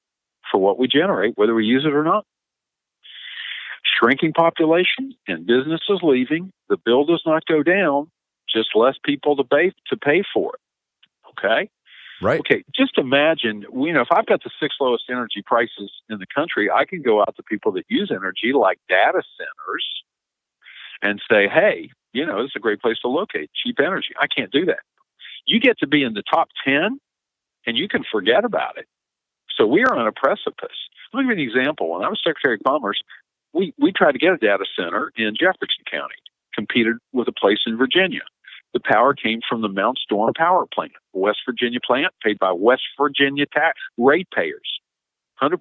for what we generate, whether we use it or not. Shrinking population and businesses leaving. The bill does not go down, just less people to pay for it. Okay? Right. Okay, just imagine, if I've got the 6th lowest energy prices in the country, I can go out to people that use energy like data centers and say, hey, this is a great place to locate cheap energy. I can't do that. You get to be in the top 10 and you can forget about it. So we are on a precipice. Let me give you an example. When I was Secretary of Commerce, we tried to get a data center in Jefferson County, competed with a place in Virginia. The power came from the Mount Storm power plant, a West Virginia plant paid by West Virginia tax ratepayers, 100%.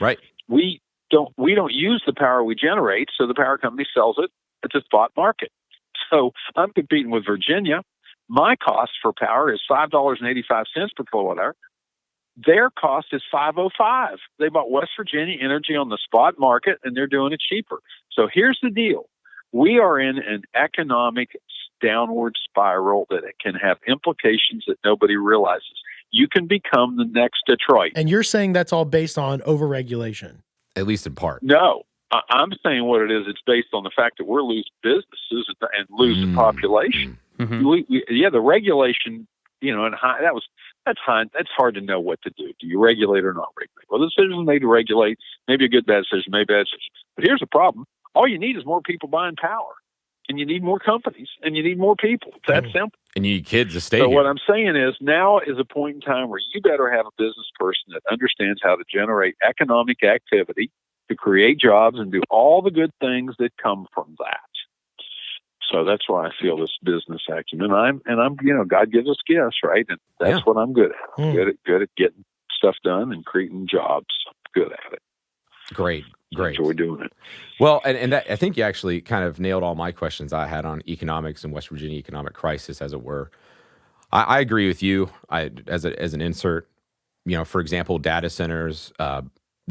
Right. We don't use the power we generate, so the power company sells it at the spot market. So I'm competing with Virginia. My cost for power is $5.85 per kilowatt hour. Their cost is $5.05. They bought West Virginia energy on the spot market, and they're doing it cheaper. So here's the deal. We are in an economic downward spiral that it can have implications that nobody realizes. You can become the next Detroit. And you're saying that's all based on overregulation? At least in part. No. I'm saying what it is. It's based on the fact that we're losing businesses and losing population. Mm-hmm. The regulation, and that's hard to know what to do. Do you regulate or not regulate? Well, the decision made to regulate, maybe a good bad decision, maybe a bad decision. But here's the problem. All you need is more people buying power. And you need more companies, and you need more people. It's that simple. And you need kids to stay So here. what I'm saying is now is a point in time where you better have a business person that understands how to generate economic activity, to create jobs, and do all the good things that come from that. So that's why I feel this business acumen. I'm God gives us gifts, right? And that's what I'm good at. I'm good at getting stuff done and creating jobs. I'm good at it. Great. So we're doing it. Well, and that, I think you actually kind of nailed all my questions I had on economics and West Virginia economic crisis, as it were. I agree with you. As an insert, for example, data centers,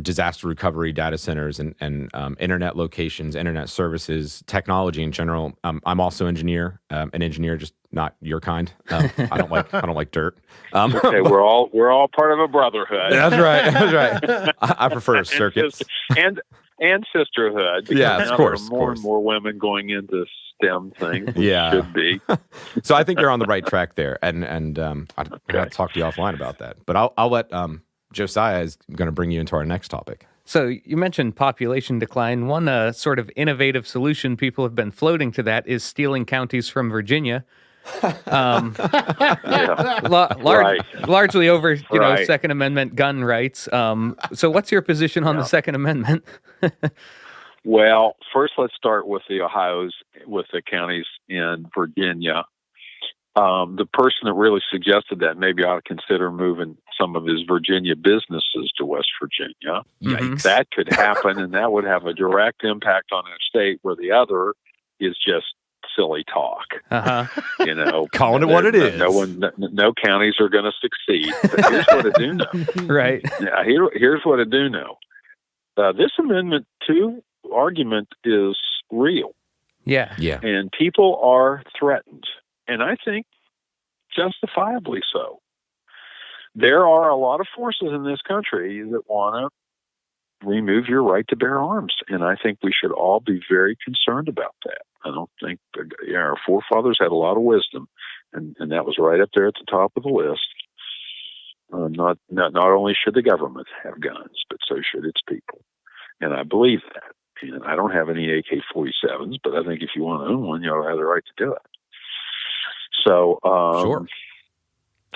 disaster recovery data centers, and internet locations, internet services, technology in general. I'm also an engineer, just not your kind. I don't like dirt. Okay, we're all part of a brotherhood. That's right. I prefer circuits and sisterhood. Yeah, of course. There are more and more women going into STEM things. Yeah, should be. So I think you're on the right track there, and I got to talk to you offline about that. But I'll let Josiah is going to bring you into our next topic. So you mentioned population decline. One sort of innovative solution people have been floating to that is stealing counties from Virginia. Largely over, Second Amendment gun rights. So what's your position on the Second Amendment? Well, first let's start with the counties in Virginia. The person that really suggested that maybe ought to consider moving some of his Virginia businesses to West Virginia. Yikes. That could happen, and that would have a direct impact on a state where the other is just silly talk. Calling it what it is. No counties are going to succeed. But here's what I do know. Right. Yeah, here's what I do know. This Amendment 2 argument is real. Yeah. Yeah. And people are threatened. And I think justifiably so. There are a lot of forces in this country that want to remove your right to bear arms. And I think we should all be very concerned about that. I don't think our forefathers had a lot of wisdom, and that was right up there at the top of the list. Not only should the government have guns, but so should its people. And I believe that. And I don't have any AK-47s, but I think if you want to own one, you ought to have the right to do it. So, Sure.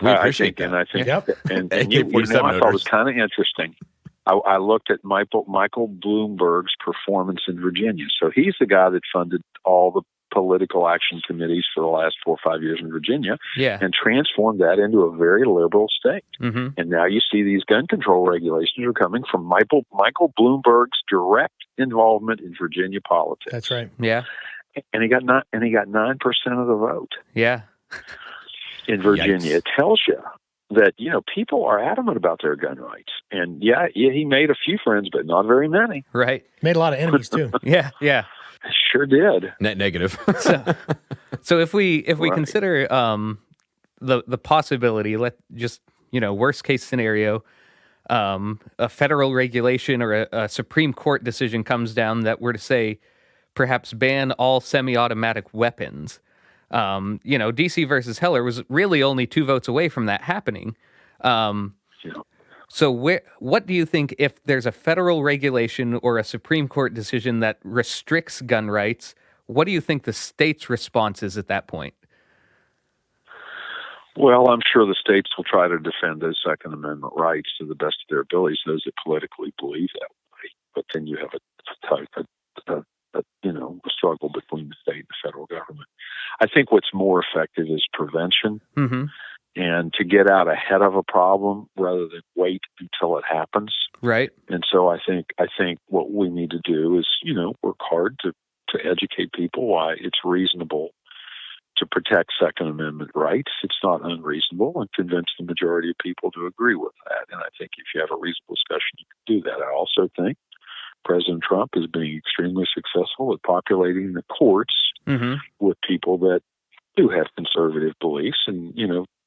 We appreciate that. And I think, Yep. and AK-47 you know, I thought it was owners. kind of interesting. I looked at Michael Bloomberg's performance in Virginia. So he's the guy that funded all the political action committees for the last 4 or 5 years in Virginia, Yeah. and transformed that into a very liberal state. Mm-hmm. And now you see these gun control regulations are coming from Michael Bloomberg's direct involvement in Virginia politics. That's right. Yeah. And he got 9% of the vote Yeah. in Virginia. Yikes. It tells you that, you know, people are adamant about their gun rights. And yeah, he made a few friends, but not very many. Right. Made a lot of enemies too. Yeah. Yeah. Sure did. Net negative. So if we Right. consider the possibility, worst case scenario, a federal regulation or a Supreme Court decision comes down that were to say perhaps ban all semi-automatic weapons. DC versus Heller was really only 2 votes away from that happening. So what do you think if there's a federal regulation or a Supreme Court decision that restricts gun rights? What do you think the state's response is at that point? Well, I'm sure the states will try to defend those Second Amendment rights to the best of their abilities, those that politically believe that way. But then you have a struggle between the state and the federal government. I think what's more effective is prevention, Mm-hmm. and to get out ahead of a problem rather than wait until it happens. Right. And so I think what we need to do is, work hard to educate people why it's reasonable to protect Second Amendment rights. It's not unreasonable, and convince the majority of people to agree with that. And I think if you have a reasonable discussion, you can do that. I also think President Trump is being extremely successful at populating the courts Mm-hmm. with people that do have conservative beliefs and,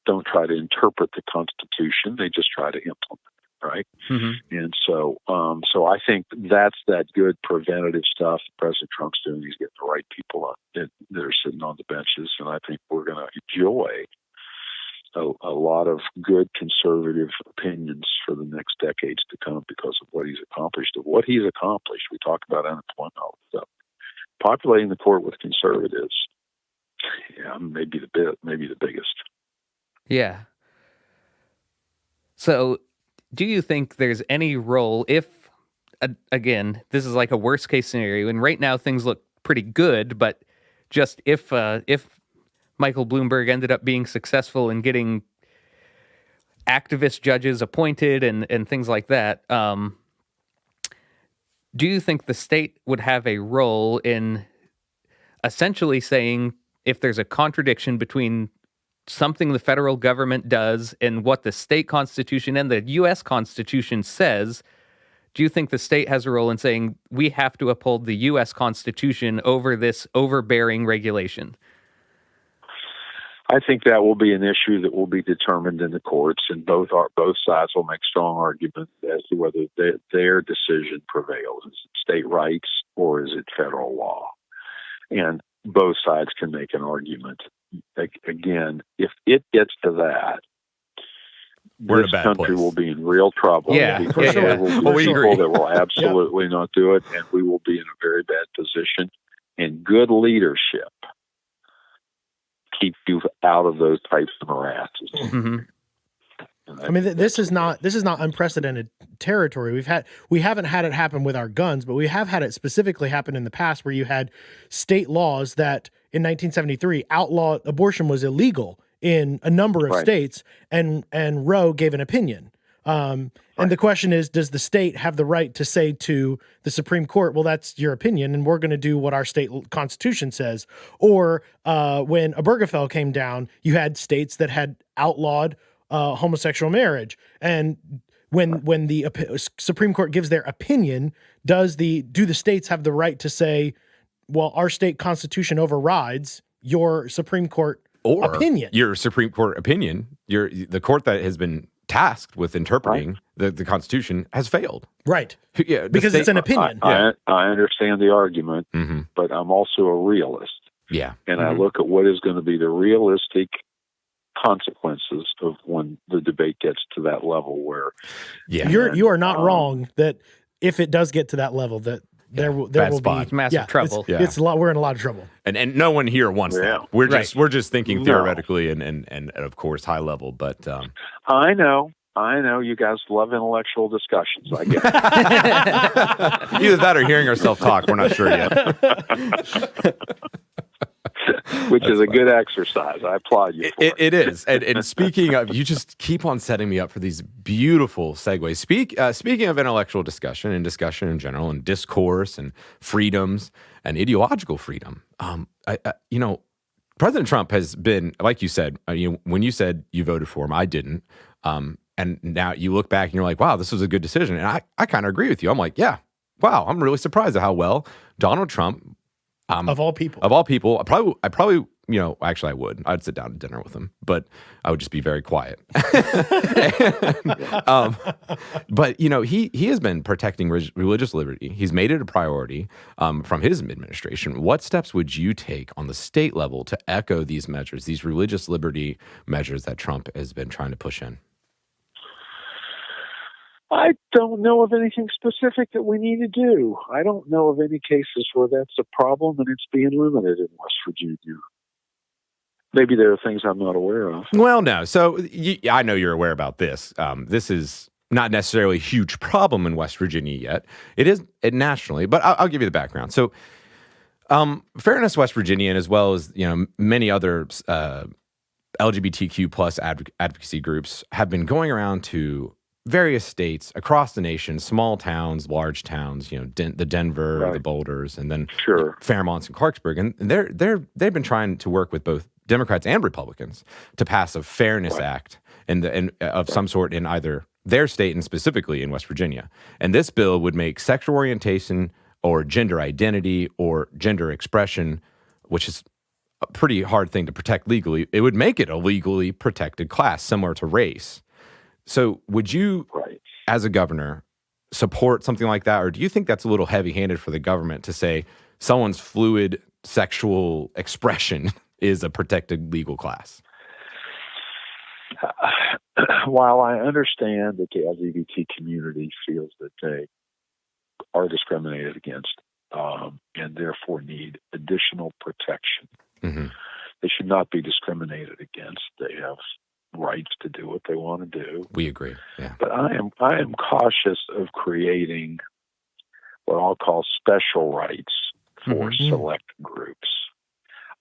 don't try to interpret the Constitution. They just try to implement it, right? Mm-hmm. And so I think that's that good preventative stuff President Trump's doing. He's getting the right people up that are sitting on the benches, and I think we're going to enjoy a lot of good conservative opinions for the next decades to come because of what he's accomplished. We talk about unemployment, all this stuff. Populating the court with conservatives, maybe the biggest. Yeah. So do you think there's any role if, again, this is like a worst case scenario, and right now things look pretty good, but just if Michael Bloomberg ended up being successful in getting activist judges appointed and things like that, do you think the state would have a role in essentially saying if there's a contradiction between something the federal government does and what the state constitution and the U.S. Constitution says, do you think the state has a role in saying we have to uphold the U.S. Constitution over this overbearing regulation? I think that will be an issue that will be determined in the courts, and both sides will make strong arguments as to whether their decision prevails. Is it state rights or is it federal law? And both sides can make an argument. Again, if it gets to that, We're in this a bad country place. will be in real trouble. Yeah, because for sure. there will Oh, we be agree. people that will absolutely not do it, and we will be in a very bad position. And good leadership keep you out of those types of morasses. Mm-hmm. I mean, this is not unprecedented territory. We haven't had it happen with our guns, but we have had it specifically happen in the past, where you had state laws that in 1973 outlawed abortion was illegal in a number of states, and Roe gave an opinion. And the question is, does the state have the right to say to the Supreme Court, well, that's your opinion, and we're going to do what our state constitution says? Or when Obergefell came down, you had states that had outlawed homosexual marriage. And when the Supreme Court gives their opinion, do the states have the right to say, well, our state constitution overrides your Supreme Court opinion? Your Supreme Court opinion, the court that has been tasked with interpreting the Constitution has failed. Right. Yeah, because it's an opinion. I understand the argument, but I'm also a realist. Yeah. And I look at what is going to be the realistic consequences of when the debate gets to that level where... Yeah. You are not wrong that if it does get to that level, that there will be massive trouble. It's a lot. We're in a lot of trouble. And no one here wants that. We're just thinking theoretically and of course high level. But I know you guys love intellectual discussions. I get it. Either that or hearing ourselves talk. We're not sure yet. Which is a good exercise. I applaud you for it. It is. And speaking of, you just keep on setting me up for these beautiful segues. Speaking of intellectual discussion and discussion in general and discourse and freedoms and ideological freedom, President Trump has been, like you said, when you said you voted for him, I didn't. And now you look back and you're like, wow, this was a good decision. And I kind of agree with you. I'm like, yeah, wow, I'm really surprised at how well Donald Trump, of all people, I probably, actually I would. I'd sit down to dinner with him, but I would just be very quiet. But he has been protecting religious liberty. He's made it a priority from his administration. What steps would you take on the state level to echo these measures, these religious liberty measures that Trump has been trying to push in? I don't know of anything specific that we need to do. I don't know of any cases where that's a problem and it's being limited in West Virginia. Maybe there are things I'm not aware of. Well, no. So I know you're aware about this. This is not necessarily a huge problem in West Virginia yet. It is nationally, but I'll give you the background. So Fairness West Virginia, and as well as many other LGBTQ plus advocacy groups, have been going around to various states across the nation, small towns, large towns, the Denver, the Boulders, and then Fairmonts and Clarksburg, and they've been trying to work with both Democrats and Republicans to pass a fairness act of some sort in either their state and specifically in West Virginia. And this bill would make sexual orientation or gender identity or gender expression, which is a pretty hard thing to protect legally, it would make it a legally protected class, similar to race. So would you, as a governor, support something like that? Or do you think that's a little heavy-handed for the government to say someone's fluid sexual expression is a protected legal class? While I understand that the LGBT community feels that they are discriminated against and therefore need additional protection, they should not be discriminated against. They have rights to do what they want to do. We agree. Yeah. But I am cautious of creating what I'll call special rights for select groups.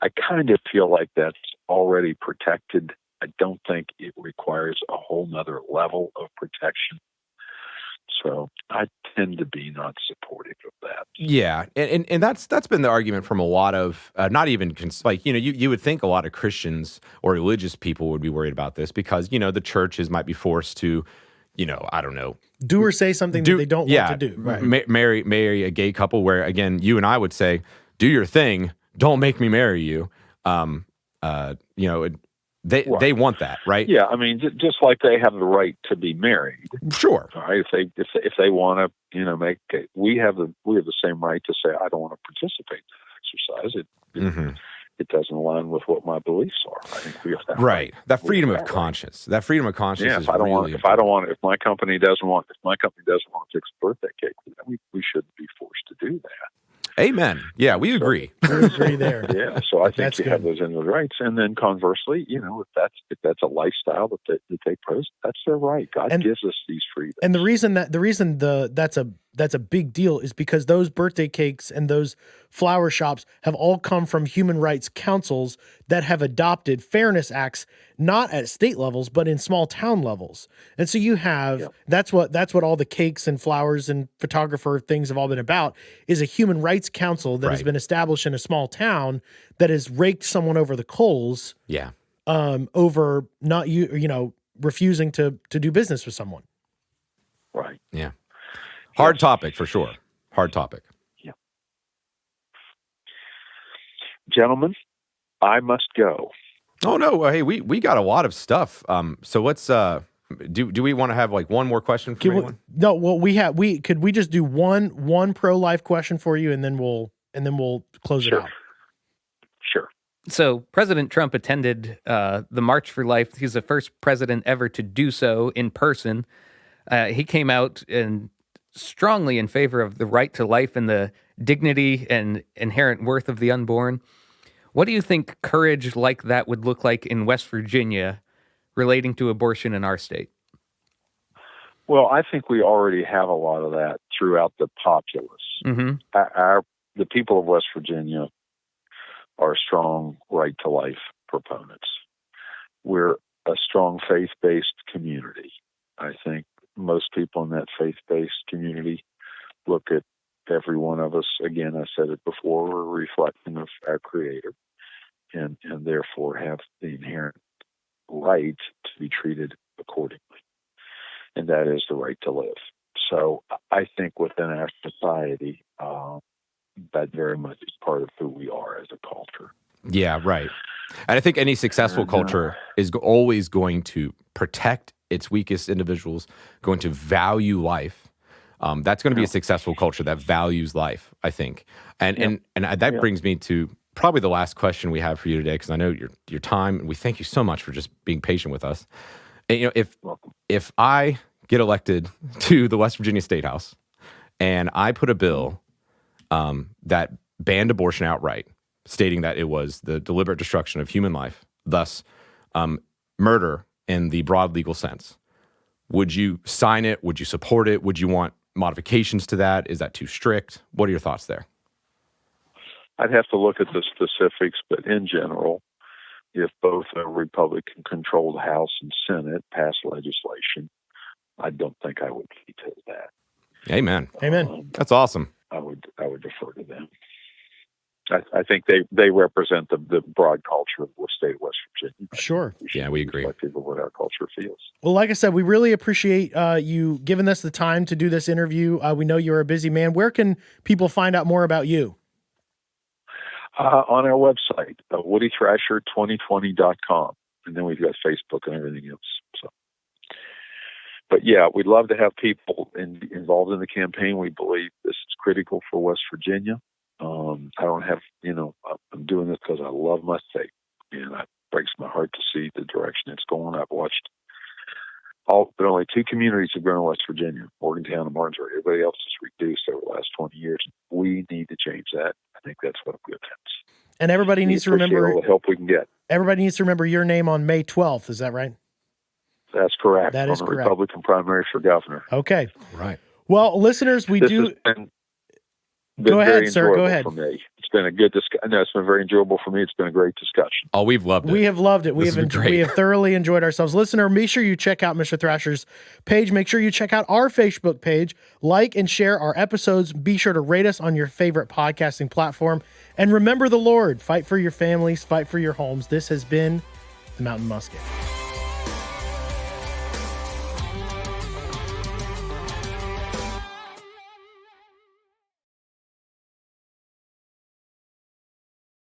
I kind of feel like that's already protected. I don't think it requires a whole nother level of protection. So I tend to be not supportive of that. Yeah, and that's been the argument from a lot of not even you would think a lot of Christians or religious people would be worried about this because the churches might be forced to, I don't know, do or say something that they don't want to do. Right. Marry a gay couple where again you and I would say, do your thing, don't make me marry you. They want that, right? Yeah, I mean, just like they have the right to be married. Sure. All right. If they want to, we have the same right to say I don't want to participate in that exercise. It doesn't align with what my beliefs are. I think we have that right. That freedom of conscience. That freedom of conscience. Yeah. If my company doesn't want to fix a birthday cake, we shouldn't be forced to do that. Amen. Yeah, we agree. We agree there. Yeah, so I think That's you have those inward rights, and then conversely, if that's a lifestyle that they post, that's their right. God gives us these freedoms. And the reason that's a big deal is because those birthday cakes and those flower shops have all come from human rights councils that have adopted fairness acts, not at state levels, but in small town levels. And so you have that's what all the cakes and flowers and photographer things have all been about, is a human rights council that has been established in a small town that has raked someone over the coals. Yeah. Over not refusing to do business with someone. Right. Yeah. Hard topic for sure. Hard topic. Yeah. Gentlemen, I must go. Oh no! Hey, we got a lot of stuff. So let's do we want to have like one more question from anyone? No. Well, could we just do one pro-life question for you, and then we'll close it out. Sure. So President Trump attended the March for Life. He's the first president ever to do so in person. He came out and strongly in favor of the right to life and the dignity and inherent worth of the unborn. What do you think courage like that would look like in West Virginia relating to abortion in our state? Well, I think we already have a lot of that throughout the populace. Mm-hmm. The people of West Virginia are strong right to life proponents. We're a strong faith-based community. I think most people in that faith-based community look at every one of us, again, I said it before, we're a reflection of our Creator, and therefore have the inherent right to be treated accordingly. And that is the right to live. So I think within our society, that very much is part of who we are as a culture. Yeah, right. And I think any successful culture is always going to protect its weakest individuals, going to value life. That's going to be a successful culture that values life, I think. And that brings me to probably the last question we have for you today, because I know your time, and we thank you so much for just being patient with us. And, if I get elected to the West Virginia State House and I put a bill that banned abortion outright, stating that it was the deliberate destruction of human life, thus murder in the broad legal sense, would you sign it? Would you support it? Would you want modifications to that? Is that too strict? What are your thoughts there? I'd have to look at the specifics, but in general, if both a Republican-controlled House and Senate pass legislation, I don't think I would veto that. Amen. Amen. That's awesome. I would defer to them. I think they represent the broad culture of the state of West Virginia. Sure. Yeah, we agree. Reflective of what our culture feels. Well, like I said, we really appreciate you giving us the time to do this interview. We know you're a busy man. Where can people find out more about you? On our website, WoodyThrasher2020.com. And then we've got Facebook and everything else. So, but yeah, we'd love to have people involved in the campaign. We believe this is critical for West Virginia. I don't have, I'm doing this because I love my state, and it breaks my heart to see the direction it's going. I've watched but only two communities have grown in West Virginia, Morgantown and Martinsburg. Everybody else has reduced over the last 20 years. We need to change that. I think that's what I'm good at. And everybody needs to remember all the help we can get. Everybody needs to remember your name on May 12th. Is that right? That's correct. That is on the correct. Republican primary for governor. Okay. Right. Well, listeners, This has been Go ahead, very sir. Go enjoyable ahead. for me. It's been a good discussion. No, it's been very enjoyable for me. It's been a great discussion. Oh, we've loved it. We have loved it. We This have has been great. we have thoroughly enjoyed ourselves. Listener, make sure you check out Mr. Thrasher's page. Make sure you check out our Facebook page. Like and share our episodes. Be sure to rate us on your favorite podcasting platform. And remember the Lord. Fight for your families. Fight for your homes. This has been the Mountain Musket.